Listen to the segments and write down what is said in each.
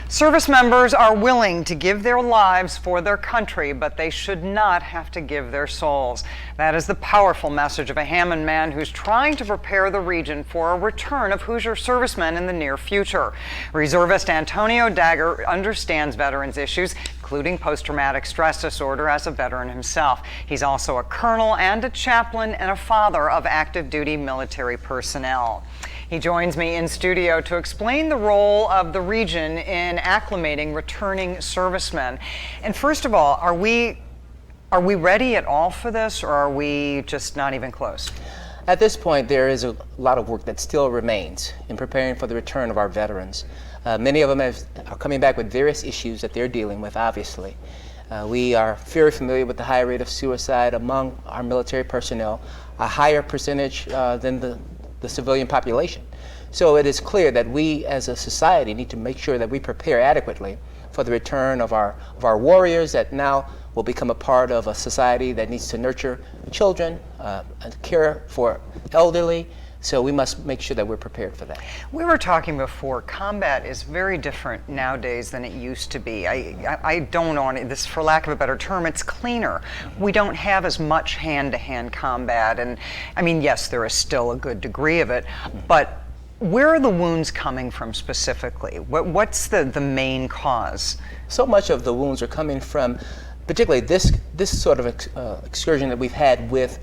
Service members are willing to give their lives for their country, but they should not have to give their souls. That is the powerful message of a Hammond man who's trying to prepare the region for a return of Hoosier servicemen in the near future. Reservist Tony Daggett understands veterans' issues, including post-traumatic stress disorder, as a veteran himself. He's also a colonel and a chaplain and a father of active duty military personnel. He joins me in studio to explain the role of the region in acclimating returning servicemen. And first of all, are we ready at all for this, or are we just not even close? At this point, there is a lot of work that still remains in preparing for the return of our veterans. Many of them are coming back with various issues that they're dealing with, obviously. We are very familiar with the high rate of suicide among our military personnel, a higher percentage than the civilian population. So it is clear that we as a society need to make sure that we prepare adequately for the return of our warriors that now will become a part of a society that needs to nurture children and care for elderly. So we must make sure that we're prepared for that. We were talking before, combat is very different nowadays than it used to be. I don't want this, for lack of a better term, it's cleaner. We don't have as much hand-to-hand combat, and I mean, yes, there is still a good degree of it, but where are the wounds coming from specifically? What's the main cause? So much of the wounds are coming from particularly this sort of excursion that we've had with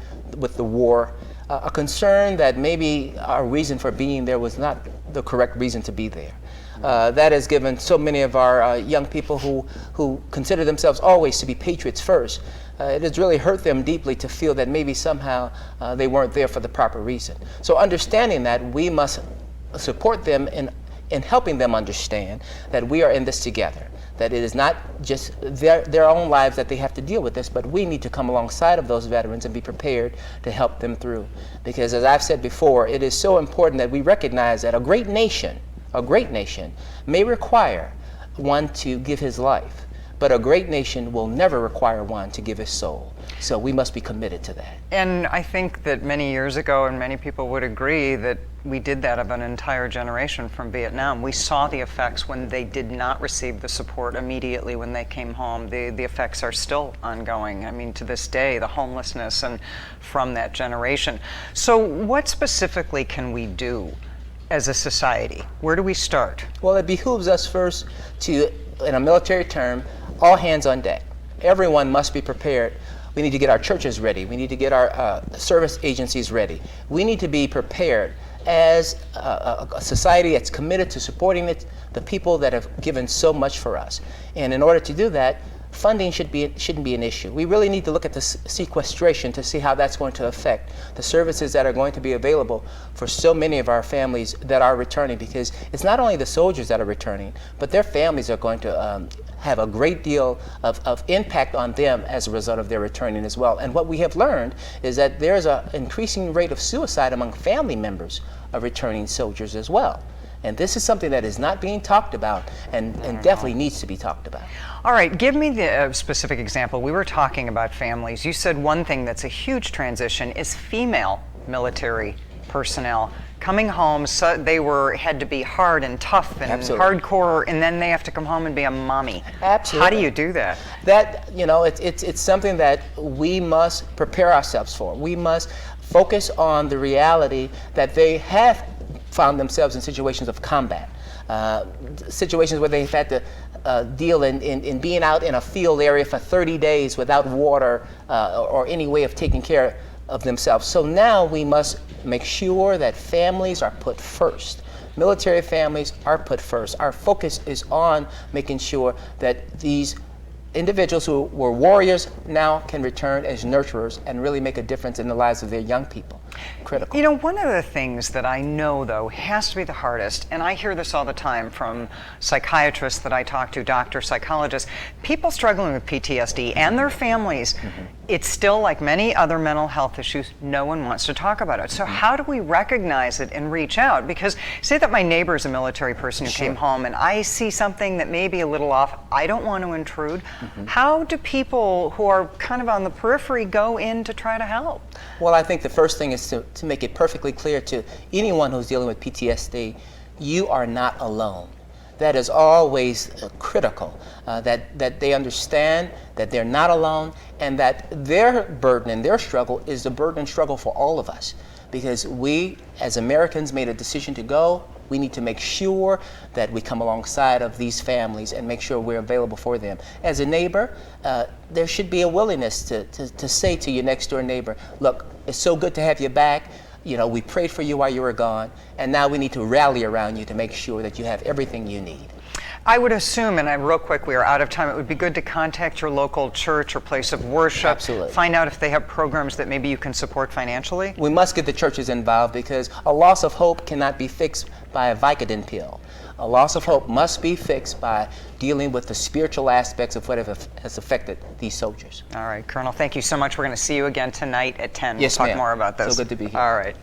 the war. A concern that maybe our reason for being there was not the correct reason to be there. That has given so many of our young people who consider themselves always to be patriots first, it has really hurt them deeply to feel that maybe somehow they weren't there for the proper reason. So understanding that, we must support them in helping them understand that we are in this together, that it is not just their own lives that they have to deal with this, but we need to come alongside of those veterans and be prepared to help them through. Because as I've said before, it is so important that we recognize that a great nation may require one to give his life, but a great nation will never require one to give his soul. So we must be committed to that. And I think that many years ago, and many people would agree, that we did that of an entire generation from Vietnam. We saw the effects when they did not receive the support immediately when they came home. The effects are still ongoing. I mean, to this day, the homelessness and from that generation. So what specifically can we do as a society? Where do we start? Well, it behooves us first to, in a military term, all hands on deck. Everyone must be prepared. We need to get our churches ready. We need to get our service agencies ready. We need to be prepared as a society that's committed to supporting the people that have given so much for us. And in order to do that, funding shouldn't be an issue. We really need to look at the sequestration to see how that's going to affect the services that are going to be available for so many of our families that are returning, because it's not only the soldiers that are returning, but their families are going to have a great deal of impact on them as a result of their returning as well. And what we have learned is that there's an increasing rate of suicide among family members of returning soldiers as well. And this is something that is not being talked about and definitely needs to be talked about. All right, give me the specific example. We were talking about families. You said one thing that's a huge transition is female military personnel coming home. So they had to be hard and tough and hardcore, and then they have to come home and be a mommy. Absolutely. How do you do that? That, you know, it's something that we must prepare ourselves for. We must focus on the reality that they have found themselves in situations of combat, situations where they've had to deal in being out in a field area for 30 days without water or any way of taking care of themselves. So now we must make sure that families are put first. Military families are put first. Our focus is on making sure that these individuals who were warriors now can return as nurturers and really make a difference in the lives of their young people. Critical. You know, one of the things that I know, though, has to be the hardest, and I hear this all the time from psychiatrists that I talk to, doctors, psychologists, people struggling with PTSD and their families. It's still, like many other mental health issues, no one wants to talk about it. So how do we recognize it and reach out? Because say that my neighbor is a military person who came home and I see something that may be a little off, I don't want to intrude. How do people who are kind of on the periphery go in to try to help? Well, I think the first thing is to make it perfectly clear to anyone who's dealing with PTSD, you are not alone. that is always critical, that they understand that they're not alone, and that their burden and their struggle is the burden and struggle for all of us. Because we, as Americans, made a decision to go. We need to make sure that we come alongside of these families and make sure we're available for them. As a neighbor, there should be a willingness to say to your next door neighbor, look, it's so good to have you back. You know, we prayed for you while you were gone, and now we need to rally around you to make sure that you have everything you need. I would assume, and real quick, we are out of time, it would be good to contact your local church or place of worship. Absolutely. Find out if they have programs that maybe you can support financially. We must get the churches involved, because a loss of hope cannot be fixed by a Vicodin pill. A loss of hope must be fixed by dealing with the spiritual aspects of whatever has affected these soldiers. All right, Colonel, thank you so much. We're going to see you again tonight at 10. Yes, we'll talk ma'am. more about this. So good to be here. All right.